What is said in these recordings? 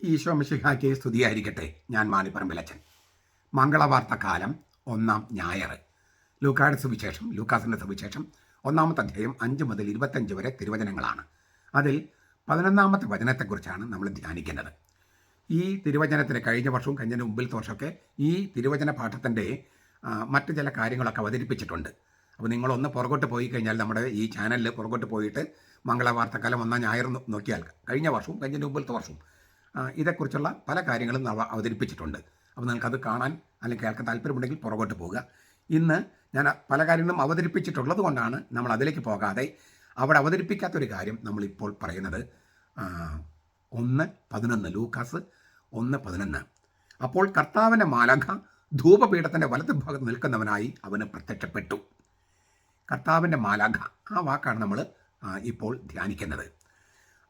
ഈശോ മിശിഹായ്ക്ക് സ്തുതിയായിരിക്കട്ടെ. ഞാൻ മാണിപ്പറമ്പിലച്ചൻ. മംഗളവാർത്ത കാലം 1-ാം ഞായർ. ലൂക്കാസിൻ്റെ സുവിശേഷം 1-ാമത്തെ അധ്യായം 5 മുതൽ 25 വരെ തിരുവചനങ്ങളാണ്. അതിൽ 11-ാമത്തെ വചനത്തെക്കുറിച്ചാണ് നമ്മൾ ധ്യാനിക്കുന്നത്. ഈ തിരുവചനത്തിന് കഴിഞ്ഞ വർഷവും കഴിഞ്ഞതിന് മുമ്പിലത്തെ വർഷമൊക്കെ ഈ തിരുവചന പാഠത്തിൻ്റെ മറ്റ് ചില കാര്യങ്ങളൊക്കെ അവതരിപ്പിച്ചിട്ടുണ്ട്. അപ്പോൾ നിങ്ങളൊന്ന് പുറകോട്ട് പോയി കഴിഞ്ഞാൽ നമ്മുടെ ഈ ചാനലിൽ പുറകോട്ട് പോയിട്ട് മംഗളവാർത്തക്കാലം 1-ാം ഞായർ നോക്കിയാൽ കഴിഞ്ഞ വർഷവും കഴിഞ്ഞതിന് മുമ്പിലത്തെ വർഷവും ഇതേക്കുറിച്ചുള്ള പല കാര്യങ്ങളും അവതരിപ്പിച്ചിട്ടുണ്ട്. അപ്പോൾ നിങ്ങൾക്കത് കാണാൻ അല്ലെങ്കിൽ കേൾക്കാൻ താല്പര്യമുണ്ടെങ്കിൽ പുറകോട്ട് പോവുക. ഇന്ന് ഞാൻ പല കാര്യങ്ങളും അവതരിപ്പിച്ചിട്ടുള്ളത് കൊണ്ടാണ് നമ്മൾ അതിലേക്ക് പോകാതെ അവിടെ അവതരിപ്പിക്കാത്തൊരു കാര്യം നമ്മളിപ്പോൾ പറയുന്നത്. 1:11 ലൂക്കാസ് 1:11. അപ്പോൾ കർത്താവിൻ്റെ മാലാഖ ധൂപപീഠത്തിൻ്റെ വലത്ത് ഭാഗത്ത് നിൽക്കുന്നവനായി അവന് പ്രത്യക്ഷപ്പെട്ടു. കർത്താവിൻ്റെ മാലാഖ, ആ വാക്കാണ് നമ്മൾ ഇപ്പോൾ ധ്യാനിക്കുന്നത്.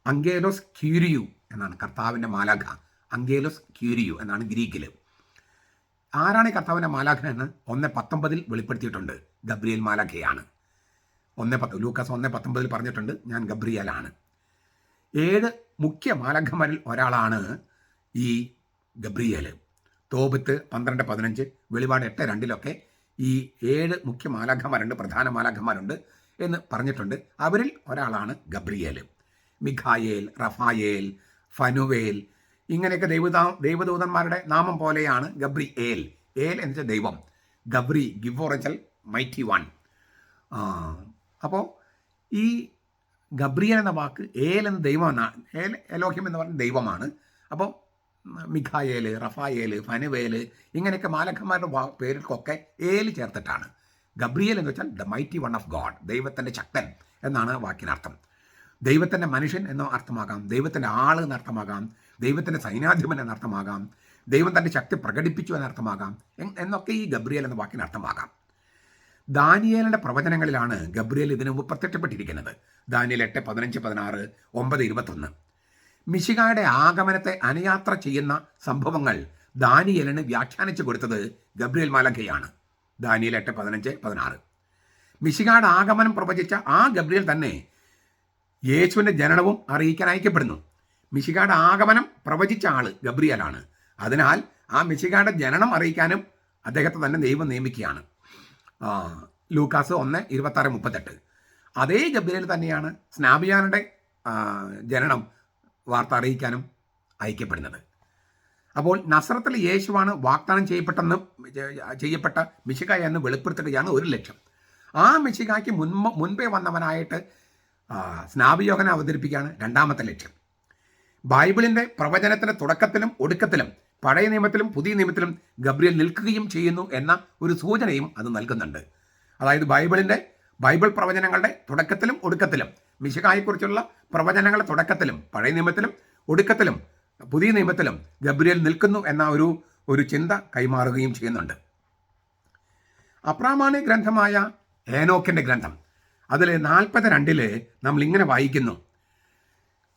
അങ്കേലോസ് ക്യൂരിയു എന്നാണ് കർത്താവിൻ്റെ മാലാഖ. അങ്കേലോസ് ക്യൂരിയു എന്നാണ് ഗ്രീക്കിൽ. ആരാണ് ഈ കർത്താവിൻ്റെ മാലാഖ എന്ന് 1:19 വെളിപ്പെടുത്തിയിട്ടുണ്ട്. ഗബ്രിയേൽ മാലാഖയാണ്. 1:10 ലൂക്കാസ് 1:19 പറഞ്ഞിട്ടുണ്ട്, ഞാൻ ഗബ്രിയേലാണ്. 7 മുഖ്യ മാലാഖമാരിൽ ഒരാളാണ് ഈ ഗബ്രിയേൽ. തോബത്ത് 12:15, വെളിപാട് 8:2 ഈ 7 മുഖ്യ മാലാഖമാരുണ്ട്, പ്രധാന മാലാഖമാരുണ്ട് എന്ന് പറഞ്ഞിട്ടുണ്ട്. അവരിൽ ഒരാളാണ് ഗബ്രിയേൽ. മിഖായേൽ, റഫായേൽ, ഫനുവേൽ, ഇങ്ങനെയൊക്കെ ദൈവദൂതന്മാരുടെ നാമം പോലെയാണ് ഗബ്രിയേൽ. ഏൽ എന്ന് വെച്ചാൽ ദൈവം, ഗബ്രി ഗിവോർ വെച്ചാൽ മൈറ്റി വൺ. അപ്പോൾ ഈ ഗബ്രിയേൽ എന്ന വാക്ക് ഏൽ എന്ന ദൈവമെന്നാണ്. എലോഹിം എന്ന് പറഞ്ഞ ദൈവമാണ്. അപ്പോൾ മിഖായേൽ, റഫായേൽ, ഫനുവേൽ, ഇങ്ങനെയൊക്കെ മാലഖന്മാരുടെ പേരിൽക്കൊക്കെ ഏൽ ചേർത്തിട്ടാണ്. ഗബ്രിയേൽ എന്ന് വെച്ചാൽ the mighty one of God, ദൈവത്തിൻ്റെ ശക്തൻ എന്നാണ് വാക്കിനർത്ഥം. ദൈവത്തിൻ്റെ മനുഷ്യൻ എന്നോ അർത്ഥമാകാം, ദൈവത്തിൻ്റെ ആൾ എന്നർത്ഥമാകാം, ദൈവത്തിൻ്റെ സൈന്യാധിപൻ എന്നർത്ഥമാകാം, ദൈവം തൻ്റെ ശക്തി പ്രകടിപ്പിച്ചു എന്നർത്ഥമാകാം, എന്നൊക്കെ ഈ ഗബ്രിയേൽ എന്ന വാക്കിന് അർത്ഥമാകാം. ദാനിയേലിൻ്റെ പ്രവചനങ്ങളിലാണ് ഗബ്രിയേൽ ഇതിനു മുമ്പ് പ്രത്യക്ഷപ്പെട്ടിരിക്കുന്നത്. ദാനിയേൽ 8:15, 16, 9:21. മിശിഹായുടെ ആഗമനത്തെ അനുയാത്ര ചെയ്യുന്ന സംഭവങ്ങൾ ദാനിയേലിന് വ്യാഖ്യാനിച്ചു കൊടുത്തത് ഗബ്രിയേൽ മാലാഖയാണ്. ദാനിയേൽ 8:15, 16. മിശിഹായുടെ ആഗമനം പ്രവചിച്ച ആ ഗബ്രിയേൽ തന്നെ യേശുവിൻ്റെ ജനനവും അറിയിക്കാൻ അയക്കപ്പെടുന്നു. മിശിഹായുടെ ആഗമനം പ്രവചിച്ച ആൾ ഗബ്രിയേലാണ്. അതിനാൽ ആ മിശിഹായുടെ ജനനം അറിയിക്കാനും അദ്ദേഹത്തെ തന്നെ ദൈവം നിയമിക്കുകയാണ്. ലൂക്കാസ് 1:26-38. അതേ ഗബ്രിയേൽ തന്നെയാണ് സ്നാപിയാനുടെ ജനനം വാർത്ത അറിയിക്കാനും അയക്കപ്പെടുന്നത്. അപ്പോൾ നസറത്തിലെ യേശുവാണ് വാഗ്ദാനം ചെയ്യപ്പെട്ട മിശിഹ എന്ന് വെളിപ്പെടുത്തുകയാണ് ഒരു ലക്ഷ്യം. ആ മിശിഹായ്ക്ക് മുൻപേ വന്നവനായിട്ട് സ്നാപയോഹനെ അവതരിപ്പിക്കുകയാണ് രണ്ടാമത്തെ ലക്ഷ്യം. ബൈബിളിൻ്റെ പ്രവചനത്തിൻ്റെ തുടക്കത്തിലും ഒടുക്കത്തിലും പഴയ നിയമത്തിലും പുതിയ നിയമത്തിലും ഗബ്രിയേൽ നിൽക്കുകയും ചെയ്യുന്നു എന്ന ഒരു സൂചനയും അത് നൽകുന്നുണ്ട്. അതായത് ബൈബിൾ പ്രവചനങ്ങളുടെ തുടക്കത്തിലും ഒടുക്കത്തിലും, മിശിഹായെക്കുറിച്ചുള്ള പ്രവചനങ്ങളുടെ തുടക്കത്തിലും പഴയ നിയമത്തിലും ഒടുക്കത്തിലും പുതിയ നിയമത്തിലും ഗബ്രിയേൽ നിൽക്കുന്നു എന്ന ഒരു ചിന്ത കൈമാറുകയും ചെയ്യുന്നുണ്ട്. അപ്രാമാണിക ഗ്രന്ഥമായ ഏനോക്കിൻ്റെ ഗ്രന്ഥം അതിൽ 42 നമ്മൾ ഇങ്ങനെ വായിക്കുന്നു.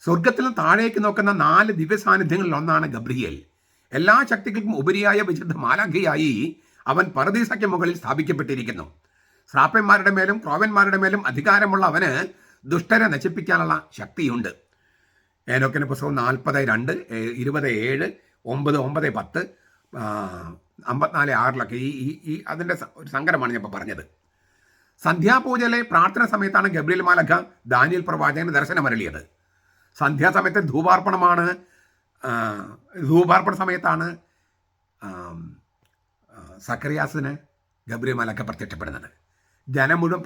സ്വർഗത്തിൽ താഴേക്ക് നോക്കുന്ന 4 ദിവ്യ സാന്നിധ്യങ്ങളിൽ ഒന്നാണ് ഗബ്രിയേൽ. എല്ലാ ശക്തികൾക്കും ഉപരിയായ വിശുദ്ധ മാലാഖയായി അവൻ പറുദീസയ്ക്ക് മുകളിൽ സ്ഥാപിക്കപ്പെട്ടിരിക്കുന്നു. ശ്രാപ്പന്മാരുടെ മേലും ക്രോവന്മാരുടെ മേലും അധികാരമുള്ള അവന് ദുഷ്ടരെ നശിപ്പിക്കാനുള്ള ശക്തിയുണ്ട്. ഏനോക്കിൻ്റെ പുസ്തകം 40:2, 20:7, 9:10, 54:6 ഈ അതിൻ്റെ ഒരു സങ്കരമാണ് ഞാൻ ഇപ്പോൾ പറഞ്ഞത്. സന്ധ്യാപൂജയിലെ പ്രാർത്ഥന സമയത്താണ് ഗബ്രിയേൽ മാലാഖ ദാനിയേൽ പ്രവാചകന് ദർശനമരളിയത്. സന്ധ്യാസമയത്തെ ധൂപാർപ്പണ സമയത്താണ് സക്കറിയാസിന് ഗബ്രിയേൽ മാലാഖ പ്രത്യക്ഷപ്പെടുന്നത്. ജനം മുഴുവൻ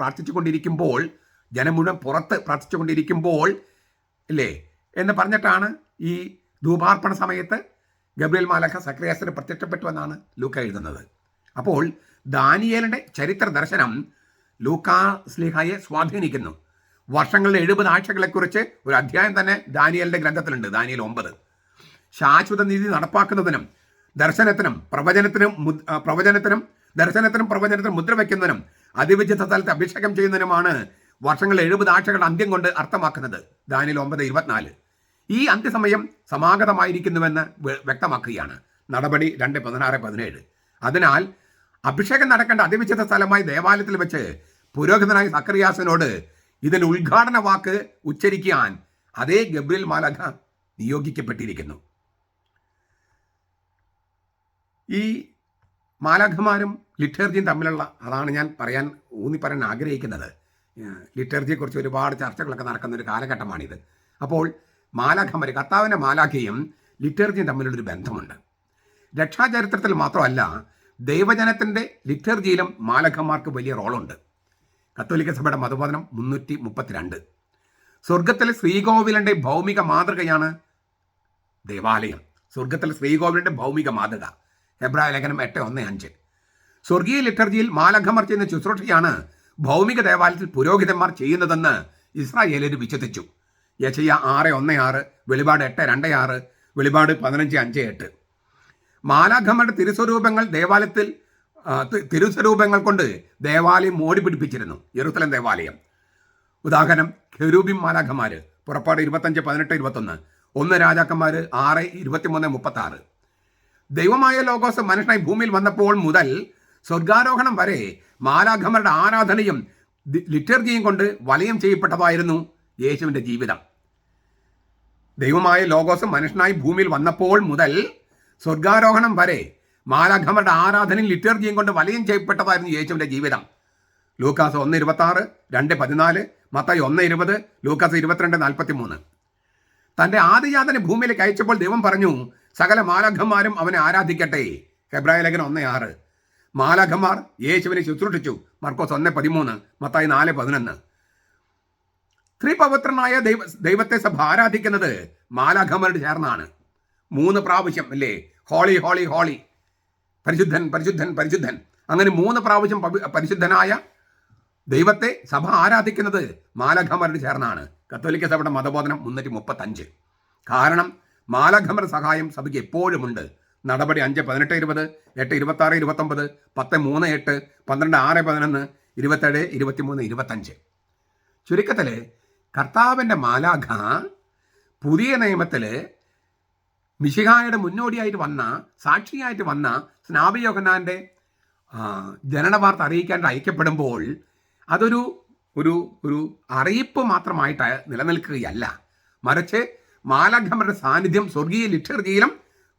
പുറത്ത് പ്രാർത്ഥിച്ചുകൊണ്ടിരിക്കുമ്പോൾ ഇല്ലേ എന്ന് പറഞ്ഞിട്ടാണ് ഈ ധൂപാർപ്പണ സമയത്ത് ഗബ്രിയേൽ മാലാഖ സക്കറിയാസിന് പ്രത്യക്ഷപ്പെട്ടു എന്നാണ് ലൂക്ക എഴുതുന്നത്. അപ്പോൾ ദാനിയേലിൻ്റെ ചരിത്ര ദർശനം ലൂക്കാ സ്ലീഹായെ സ്വാധീനിക്കുന്നു. വർഷങ്ങളുടെ 70 ആഴ്ചകളെക്കുറിച്ച് ഒരു അധ്യായം തന്നെ ദാനിയേലിൻ്റെ ഗ്രന്ഥത്തിലുണ്ട്. ദാനിയേൽ 9. ശാശ്വത നീതി നടപ്പാക്കുന്നതിനും ദർശനത്തിനും പ്രവചനത്തിനും മുദ്ര വയ്ക്കുന്നതിനും അതിവിശുദ്ധ സ്ഥലത്ത് അഭിഷേകം ചെയ്യുന്നതിനുമാണ് വർഷങ്ങളുടെ 70 ആഴ്ചകളുടെ അന്ത്യം കൊണ്ട് അർത്ഥമാക്കുന്നത്. ദാനിയേൽ 9:24. ഈ അന്ത്യസമയം സമാഗതമായിരിക്കുന്നുവെന്ന് വ്യക്തമാക്കുകയാണ്. നടപടി 2:16-17. അതിനാൽ അഭിഷേകം നടക്കേണ്ട അതിവിശുദ്ധ സ്ഥലമായി ദേവാലയത്തിൽ വെച്ച് പുരോഹിതനായ സക്കറിയാസിനോട് ഇതിൻ്റെ ഉദ്ഘാടന വാക്ക് ഉച്ചരിക്കാൻ അതേ ഗബ്രിയേൽ മാലാഖ നിയോഗിക്കപ്പെട്ടിരിക്കുന്നു. ഈ മാലാഖമാരും ലിറ്റർജിയും തമ്മിലുള്ള, അതാണ് ഞാൻ ഊന്നിപ്പറയാൻ ആഗ്രഹിക്കുന്നത്. ലിറ്റർജിയെക്കുറിച്ച് ഒരുപാട് ചർച്ചകളൊക്കെ നടക്കുന്ന ഒരു കാലഘട്ടമാണിത്. അപ്പോൾ മാലാഖമാർ, കർത്താവിൻ്റെ മാലാഖയും ലിറ്റർജിയും തമ്മിലുള്ളൊരു ബന്ധമുണ്ട്. രക്ഷാചരിത്രത്തിൽ മാത്രമല്ല, ദൈവജനത്തിൻ്റെ ലിറ്റർജിയിലും മാലാഖമാർക്ക് വലിയ റോളുണ്ട്. കത്തോലിക്ക സഭയുടെ മതബോധനം 332. സ്വർഗത്തിലെ ശ്രീകോവിലിൻ്റെ ഭൗമിക മാതൃകയാണ് ദേവാലയം. സ്വർഗത്തിലെ ശ്രീകോവിലിൻ്റെ ഭൗമിക മാതൃക, ഹെബ്രായ ലേഖനം 8:1-5. സ്വർഗീയ ലിറ്റർജിയിൽ മാലാഖമാർ ചെയ്യുന്ന ശുശ്രൂഷയാണ് ഭൗമിക ദേവാലയത്തിൽ പുരോഹിതന്മാർ ചെയ്യുന്നതെന്ന് ഇസ്രായേലിൽ വിശ്വസിച്ചു. യെശയ്യാ 6:1-6, വെളിപാട് 8:2-6, വെളിപാട് 15:5-8. മാലാഖമാരുടെ തിരുസ്വരൂപങ്ങൾ കൊണ്ട് ദേവാലയം മോടി പിടിപ്പിച്ചിരുന്നു. യെരൂശലേം ദേവാലയം. ഉദാഹരണം, കെരൂബിം മാലാഖമാർ, പുറപ്പാട് 25:18-21, 1 രാജാക്കന്മാർ 6:23-36. ദൈവമായ ലോഗോസ് മനുഷ്യനായി ഭൂമിയിൽ വന്നപ്പോൾ മുതൽ സ്വർഗാരോഹണം വരെ മാലാഖമാരുടെ ആരാധനയും ലിറ്റർജിയും കൊണ്ട് വലയം ചെയ്യപ്പെട്ടതായിരുന്നു യേശുവിൻ്റെ ജീവിതം. ദൈവമായ ലോഗോസ് മനുഷ്യനായി ഭൂമിയിൽ വന്നപ്പോൾ മുതൽ സ്വർഗാരോഹണം വരെ മാലാഖമാരുടെ ആരാധനയും ലിറ്റർജിയും കൊണ്ട് വലയം ചെയ്യപ്പെട്ടതായിരുന്നു യേശുവിൻ്റെ ജീവിതം. Lucas 1:26, 2:14, Mathai 1:20, Lucas 22:43. തൻ്റെ ആദിജാതനെ ഭൂമിയിലേക്ക് അയച്ചപ്പോൾ ദൈവം പറഞ്ഞു, സകല മാലാഖമാരും അവനെ ആരാധിക്കട്ടെ. ഹെബ്രായ ലേഖനം 1:6. മാലാഖമാർ യേശുവിനെ ശുശ്രൂഷിച്ചു. മർക്കോസ് 1:13, മത്തായി 4:11. ത്രിപവിത്രനായ ദൈവത്തെ സഭ ആരാധിക്കുന്നത് മാലാഖമാരോട് ചേർന്നാണ്. 3 പ്രാവശ്യം അല്ലേ, ഹോളി ഹോളി ഹോളി, പരിശുദ്ധൻ പരിശുദ്ധൻ പരിശുദ്ധൻ. അങ്ങനെ 3 പ്രാവശ്യം പരിശുദ്ധനായ ദൈവത്തെ സഭ ആരാധിക്കുന്നത് മാലാഖമാരോട് ചേർന്നാണ്. കത്തോലിക്ക സഭയുടെ മതബോധനം 335. കാരണം മാലാഖമാരുടെ സഹായം സഭയ്ക്ക് എപ്പോഴുമുണ്ട്. നടപടി 5:18-20, 8:26-29, 10:3-8, 12:6-11, 27, 23, 25. ചുരുക്കത്തിൽ കർത്താവിൻ്റെ മാലാഖ പുതിയ നിയമത്തിൽ മിശിഹായുടെ മുന്നോടിയായിട്ട് വന്ന, സാക്ഷിയായിട്ട് വന്ന സ്നാപക യോഹന്നാൻ്റെ ജനന വാർത്ത അറിയിക്കാൻ അയക്കപ്പെടുമ്പോൾ അതൊരു ഒരു ഒരു അറിയിപ്പ് മാത്രമായിട്ട് നിലനിൽക്കുകയല്ല, മറിച്ച് മാലാഖമാരുടെ സാന്നിധ്യം സ്വർഗീയ ലിറ്റർജിയിലും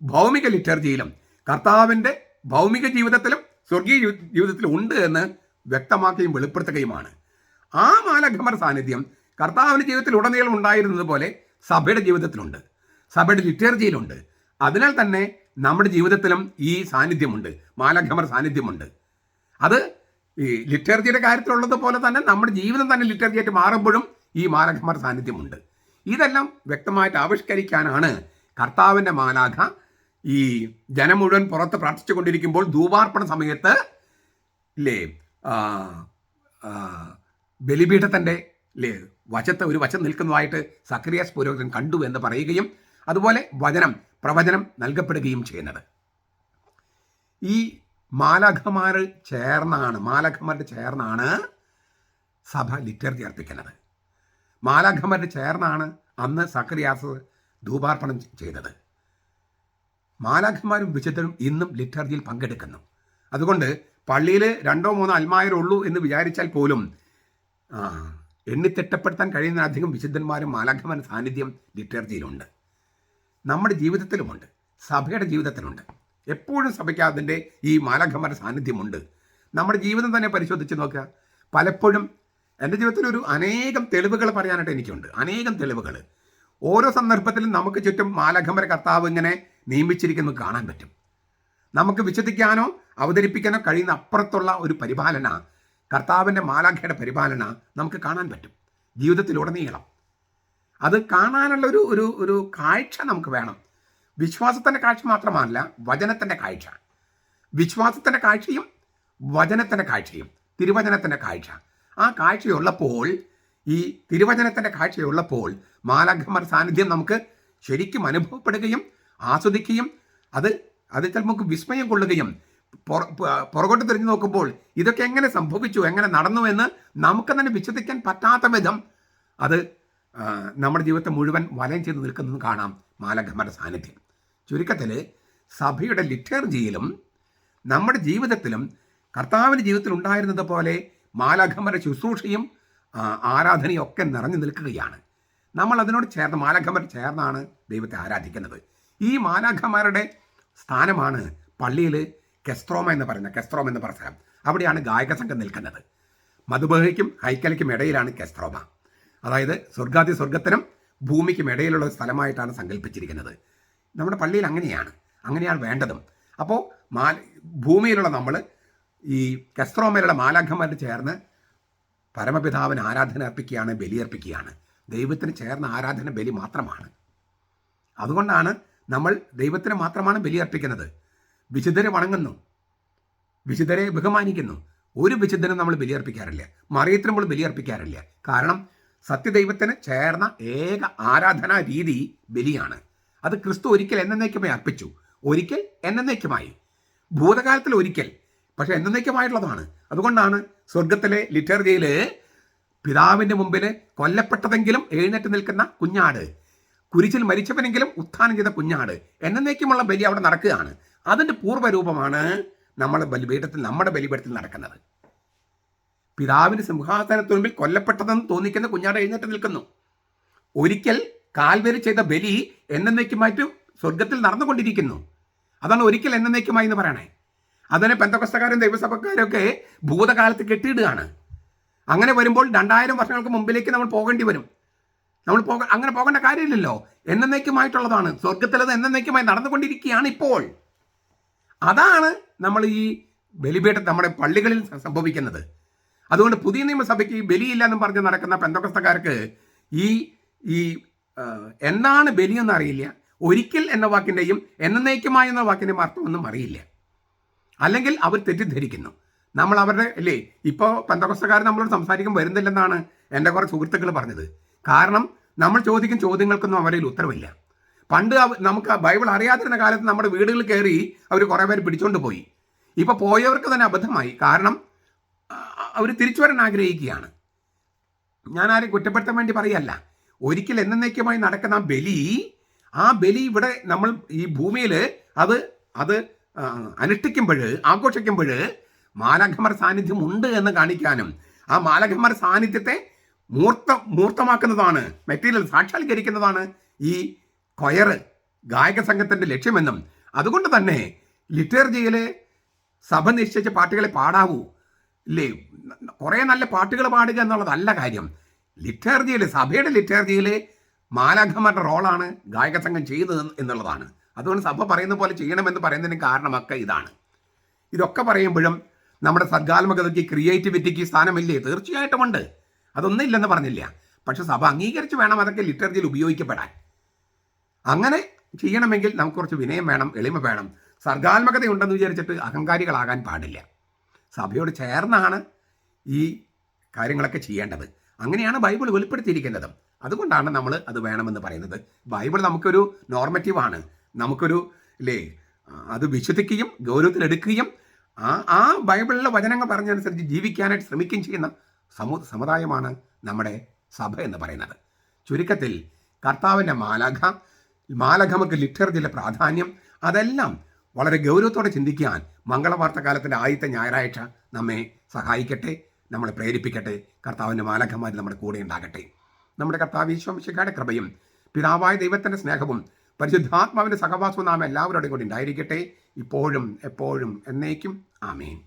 ഭൗമിക ലിറ്റർജിയിലും കർത്താവിൻ്റെ ഭൗമിക ജീവിതത്തിലും സ്വർഗീയ ജീവിതത്തിലും ഉണ്ട് എന്ന് വ്യക്തമാക്കുകയും വെളിപ്പെടുത്തുകയുമാണ്. ആ മാലാഖമാരുടെ സാന്നിധ്യം കർത്താവിൻ്റെ ജീവിതത്തിൽ ഉടനീളം ഉണ്ടായിരുന്നത് പോലെ സഭയുടെ ജീവിതത്തിലുണ്ട്, സഭയുടെ ലിറ്റർജിയിലുണ്ട്. അതിനാൽ തന്നെ നമ്മുടെ ജീവിതത്തിലും ഈ സാന്നിധ്യമുണ്ട്, മാലാഖമാരുടെ സാന്നിധ്യമുണ്ട്. അത് ഈ ലിറ്റർജിയുടെ കാര്യത്തിലുള്ളത് പോലെ തന്നെ നമ്മുടെ ജീവിതം തന്നെ ലിറ്റർജിയായിട്ട് മാറുമ്പോഴും ഈ മാലാഖമാരുടെ സാന്നിധ്യമുണ്ട്. ഇതെല്ലാം വ്യക്തമായിട്ട് ആവിഷ്കരിക്കാനാണ് കർത്താവിൻ്റെ മാലാഖ ഈ ജനം മുഴുവൻ പുറത്ത് പ്രാർത്ഥിച്ചു കൊണ്ടിരിക്കുമ്പോൾ ധൂപാർപ്പണ സമയത്ത് ഇല്ലേ ബലിപീഠത്തിൻ്റെ ഒരു വശം നിൽക്കുന്നതായിട്ട് സക്കറിയാസ് പുരോഹിതൻ കണ്ടു എന്ന് പറയുകയും അതുപോലെ പ്രവചനം നൽകപ്പെടുകയും ചെയ്യുന്നത്. ഈ മാലാഖമാരുടെ ചേർന്നാണ് സഭ ലിറ്റർജി അർപ്പിക്കുന്നത്. മാലാഖമാരുടെ ചേർന്നാണ് അന്ന് സക്കറിയാസ് ധൂപാർപ്പണം ചെയ്തത്. മാലാഖമാരും വിശുദ്ധരും ഇന്നും ലിറ്റർജിയിൽ പങ്കെടുക്കുന്നു. അതുകൊണ്ട് പള്ളിയിൽ 2-3 അൽമായരുള്ളൂ എന്ന് വിചാരിച്ചാൽ പോലും എണ്ണിത്തിട്ടപ്പെടുത്താൻ കഴിയുന്നതിലധികം വിശുദ്ധന്മാരും മാലാഖമാരുടെ സാന്നിധ്യം ലിറ്റർജിയിലുണ്ട്. നമ്മുടെ ജീവിതത്തിലുമുണ്ട്, സഭയുടെ ജീവിതത്തിലുണ്ട്. എപ്പോഴും സഭയ്ക്ക് അതിൻ്റെ ഈ മാലാഖമാരുടെ സാന്നിധ്യമുണ്ട്. നമ്മുടെ ജീവിതം തന്നെ പരിശോധിച്ച് നോക്കുക. പലപ്പോഴും എൻ്റെ ജീവിതത്തിൽ അനേകം തെളിവുകൾ പറയാനായിട്ട് എനിക്കുണ്ട്, അനേകം തെളിവുകൾ. ഓരോ സന്ദർഭത്തിലും നമുക്ക് ചുറ്റും മാലാഖമാരെ കർത്താവ് ഇങ്ങനെ നിയമിച്ചിരിക്കുന്നത് കാണാൻ പറ്റും. നമുക്ക് വിശ്വസിക്കാനോ അവതരിപ്പിക്കാനോ കഴിയുന്ന അപ്പുറത്തുള്ള ഒരു പരിപാലന, കർത്താവിൻ്റെ മാലാഖയുടെ പരിപാലന നമുക്ക് കാണാൻ പറ്റും ജീവിതത്തിലുടനീളം. അത് കാണാനുള്ള ഒരു കാഴ്ച നമുക്ക് വേണം. വിശ്വാസത്തിൻ്റെ കാഴ്ച മാത്രമല്ല, വചനത്തിൻ്റെ കാഴ്ച. വിശ്വാസത്തിൻ്റെ കാഴ്ചയും വചനത്തിൻ്റെ കാഴ്ചയും, തിരുവചനത്തിൻ്റെ കാഴ്ച. ആ കാഴ്ചയുള്ളപ്പോൾ, ഈ തിരുവചനത്തിൻ്റെ കാഴ്ചയുള്ളപ്പോൾ മാലാഖമാരുടെ സാന്നിധ്യം നമുക്ക് ശരിക്കും അനുഭവപ്പെടുകയും ആസ്വദിക്കുകയും അതിൽ നമുക്ക് വിസ്മയം കൊള്ളുകയും പുറകോട്ട് തിരിഞ്ഞു നോക്കുമ്പോൾ ഇതൊക്കെ എങ്ങനെ സംഭവിച്ചു, എങ്ങനെ നടന്നു എന്ന് നമുക്ക് തന്നെ വിശ്വസിക്കാൻ പറ്റാത്ത വിധം അത് നമ്മുടെ ജീവിതത്തെ മുഴുവൻ വലയം ചെയ്ത് നിൽക്കുന്നത് കാണാം മാലാഖമാരുടെ സാന്നിധ്യം. ചുരുക്കത്തിൽ സഭയുടെ ലിറ്റർജിയിലും നമ്മുടെ ജീവിതത്തിലും കർത്താവിൻ്റെ ജീവിതത്തിൽ ഉണ്ടായിരുന്നത് പോലെ മാലാഖമാരുടെ ശുശ്രൂഷയും ആരാധനയും ഒക്കെ നിറഞ്ഞു നിൽക്കുകയാണ്. നമ്മൾ അതിനോട് മാലാഖമാർ ചേർന്നാണ് ദൈവത്തെ ആരാധിക്കുന്നത്. ഈ മാലാഖമാരുടെ സ്ഥാനമാണ് പള്ളിയിൽ കെസ്ത്രോമ എന്ന് പറയുന്ന സ്ഥലം, അവിടെയാണ് ഗായക സംഘം നിൽക്കുന്നത്. മധുബഹയ്ക്കും ഹൈക്കലയ്ക്കും ഇടയിലാണ് കെസ്ത്രോമ. അതായത് സ്വർഗത്തിനും ഭൂമിക്കും ഇടയിലുള്ള സ്ഥലമായിട്ടാണ് സങ്കല്പിച്ചിരിക്കുന്നത്. നമ്മുടെ പള്ളിയിൽ അങ്ങനെയാണ് വേണ്ടതും. അപ്പോൾ ഭൂമിയിലുള്ള നമ്മൾ ഈ കെസ്ത്രോമയിലുള്ള മാലാഖമാരോട് ചേർന്ന് പരമപിതാവിന് ആരാധന അർപ്പിക്കുകയാണ്, ബലിയർപ്പിക്കുകയാണ്. ദൈവത്തിന് ചേർന്ന ആരാധന ബലി മാത്രമാണ്. അതുകൊണ്ടാണ് നമ്മൾ ദൈവത്തിന് മാത്രമാണ് ബലിയർപ്പിക്കുന്നത്. വിശുദ്ധരെ വണങ്ങുന്നു, വിശുദ്ധരെ ബഹുമാനിക്കുന്നു. ഒരു വിശുദ്ധനും നമ്മൾ ബലിയർപ്പിക്കാറില്ല, മറിയത്തിന് നമ്മൾ ബലിയർപ്പിക്കാറില്ല. കാരണം സത്യദൈവത്തിന് ചേർന്ന ഏക ആരാധനാ രീതി ബലിയാണ്. അത് ക്രിസ്തു ഒരിക്കൽ എന്നേക്കുമായി അർപ്പിച്ചു, ഒരിക്കൽ എന്നേക്കുമായി, ഭൂതകാലത്തിൽ ഒരിക്കൽ, പക്ഷെ എന്നേക്കുമായിട്ടുള്ളതാണ്. അതുകൊണ്ടാണ് സ്വർഗത്തിലെ ലിറ്റർജിയിൽ പിതാവിൻ്റെ മുമ്പിൽ കൊല്ലപ്പെട്ടതെങ്കിലും എഴുന്നേറ്റ് നിൽക്കുന്ന കുഞ്ഞാട്, കുരിശിൽ മരിച്ചവനെങ്കിലും ഉത്ഥാനം ചെയ്ത കുഞ്ഞാട്, എന്നേക്കുമുള്ള ബലി അവിടെ നടക്കുകയാണ്. അതിൻ്റെ പൂർവ്വരൂപമാണ് നമ്മുടെ ബലിപീഠത്തിൽ നടക്കുന്നത്. പിതാവിൻ്റെ സിംഹാസനത്തിന് മുമ്പിൽ കൊല്ലപ്പെട്ടതെന്ന് തോന്നിക്കുന്ന കുഞ്ഞാട് എഴുന്നേറ്റ് നിൽക്കുന്നു. ഒരിക്കൽ കാൽവരി ചെയ്ത ബലി എന്നേക്കുമായിട്ട് സ്വർഗത്തിൽ നടന്നുകൊണ്ടിരിക്കുന്നു. അതാണ് ഒരിക്കൽ എന്നേക്കുമായി എന്ന് പറയണേ. അതിനെ പെന്തക്കോസ്തക്കാരും ദൈവസഭക്കാരും ഒക്കെ ഭൂതകാലത്ത് കെട്ടിയിടുകയാണ്. അങ്ങനെ വരുമ്പോൾ 2000 വർഷങ്ങൾക്ക് മുമ്പിലേക്ക് നമ്മൾ പോകേണ്ടി വരും. അങ്ങനെ പോകേണ്ട കാര്യമില്ലല്ലോ. എന്നേക്കുമായിട്ടുള്ളതാണ്. സ്വർഗത്തിലത് എന്നേക്കുമായി നടന്നുകൊണ്ടിരിക്കുകയാണ് ഇപ്പോൾ. അതാണ് നമ്മൾ ഈ ബലിപീഠം നമ്മുടെ പള്ളികളിൽ സംഭവിക്കുന്നത്. അതുകൊണ്ട് പുതിയ നിയമസഭയ്ക്ക് ഈ ബലിയില്ല എന്നും പറഞ്ഞ് നടക്കുന്ന പെന്തക്കോസ്തക്കാർക്ക് ഈ എന്താണ് ബലിയെന്ന് അറിയില്ല. ഒരിക്കൽ എന്ന വാക്കിൻ്റെയും എന്നേക്കുമായി എന്ന വാക്കിൻ്റെയും അർത്ഥമൊന്നും അറിയില്ല. അല്ലെങ്കിൽ അവർ തെറ്റിദ്ധരിക്കുന്നു. നമ്മൾ അവരുടെ ഇപ്പോൾ പെന്തക്കോസ്തക്കാർ നമ്മളോട് സംസാരിക്കാൻ വരുന്നില്ലെന്നാണ് എൻ്റെ കുറേ സുഹൃത്തുക്കൾ പറഞ്ഞത്. കാരണം നമ്മൾ ചോദിക്കുന്ന ചോദ്യങ്ങൾക്കൊന്നും അവരിൽ ഉത്തരവില്ല. പണ്ട് നമുക്ക് ബൈബിൾ അറിയാതിരുന്ന കാലത്ത് നമ്മുടെ വീടുകളിൽ കയറി അവർ കുറേ പേര് പിടിച്ചുകൊണ്ട് പോയി. ഇപ്പോൾ പോയവർക്ക് തന്നെ അബദ്ധമായി. കാരണം അവർ തിരിച്ചു വരാൻ ആഗ്രഹിക്കുകയാണ്. ഞാൻ ആരെയും കുറ്റപ്പെടുത്താൻ വേണ്ടി പറയല്ല. ഒരിക്കൽ എന്നേക്കുമായി നടക്കുന്ന ആ ബലി ഇവിടെ നമ്മൾ ഈ ഭൂമിയിൽ അത് അനുഷ്ഠിക്കുമ്പോൾ, ആഘോഷിക്കുമ്പോൾ മാലാഖമാർ സാന്നിധ്യം ഉണ്ട് എന്ന് കാണിക്കാനും ആ മാലാഖമാർ സാന്നിധ്യത്തെ മൂർത്തമാക്കുന്നതാണ്, മെറ്റീരിയൽ സാക്ഷാത്കരിക്കുന്നതാണ് ഈ കൊയറ് ഗായക സംഘത്തിൻ്റെ ലക്ഷ്യമെന്നും, അതുകൊണ്ട് തന്നെ ലിറ്റർജിയിൽ സഭ നിശ്ചയിച്ച പാട്ടുകളെ പാടാവൂ, കുറേ നല്ല പാട്ടുകൾ പാടുക എന്നുള്ളതല്ല കാര്യം. സഭയുടെ ലിറ്റർജിയിൽ മാലാഖമാരുടെ റോളാണ് ഗായക സംഘം ചെയ്തത് എന്നുള്ളതാണ്. അതുകൊണ്ട് സഭ പറയുന്ന പോലെ ചെയ്യണമെന്ന് പറയുന്നതിന് കാരണമൊക്കെ ഇതാണ്. ഇതൊക്കെ പറയുമ്പോഴും നമ്മുടെ സർഗാത്മകതയ്ക്ക്, ക്രിയേറ്റിവിറ്റിക്ക് സ്ഥാനമില്ലേ? തീർച്ചയായിട്ടും ഉണ്ട്. അതൊന്നും ഇല്ലെന്ന് പറഞ്ഞില്ല. പക്ഷെ സഭ അംഗീകരിച്ച് വേണം അതൊക്കെ ലിറ്റർജിയിൽ ഉപയോഗിക്കപ്പെടാൻ. അങ്ങനെ ചെയ്യണമെങ്കിൽ നമുക്ക് കുറച്ച് വിനയം വേണം, എളിമ വേണം. സർഗാത്മകതയുണ്ടെന്ന് വിചാരിച്ചിട്ട് അഹങ്കാരികളാകാൻ പാടില്ല. സഭയോട് ചേർന്നാണ് ഈ കാര്യങ്ങളൊക്കെ ചെയ്യേണ്ടത്. അങ്ങനെയാണ് ബൈബിൾ വെളിപ്പെടുത്തിയിരിക്കുന്നത്. അതുകൊണ്ടാണ് നമ്മൾ അത് വേണമെന്ന് പറയുന്നത്. ബൈബിൾ നമുക്കൊരു നോർമറ്റീവാണ്. നമുക്കൊരു അത് വിശ്വസിക്കുകയും ഗൗരവത്തിലെടുക്കുകയും ആ ബൈബിളിലെ വചനങ്ങൾ പറഞ്ഞതനുസരിച്ച് ജീവിക്കാനായിട്ട് ശ്രമിക്കുകയും ചെയ്യുന്ന സമുദായമാണ് നമ്മുടെ സഭ എന്ന് പറയുന്നത്. ചുരുക്കത്തിൽ കർത്താവിൻ്റെ മാലാഖമക്ക് ലിറ്റർജിയിലെ പ്രാധാന്യം, അതെല്ലാം വളരെ ഗൗരവത്തോടെ ചിന്തിക്കാൻ മംഗളവാർത്ത കാലത്തിൻ്റെ ആദ്യത്തെ ഞായറാഴ്ച നമ്മെ സഹായിക്കട്ടെ, നമ്മളെ പ്രേരിപ്പിക്കട്ടെ. കർത്താവിൻ്റെ മാലാഖമാർ നമ്മുടെ കൂടെ ഉണ്ടാകട്ടെ. നമ്മുടെ കർത്താവ് ഈശോ മിശിഹായുടെ കൃപയും പിതാവായ ദൈവത്തിൻ്റെ സ്നേഹവും പരിശുദ്ധാത്മാവിൻ്റെ സഹവാസവും നാം എല്ലാവരോടും കൂടി ഉണ്ടായിരിക്കട്ടെ, ഇപ്പോഴും എപ്പോഴും എന്നേക്കും. ആമേൻ.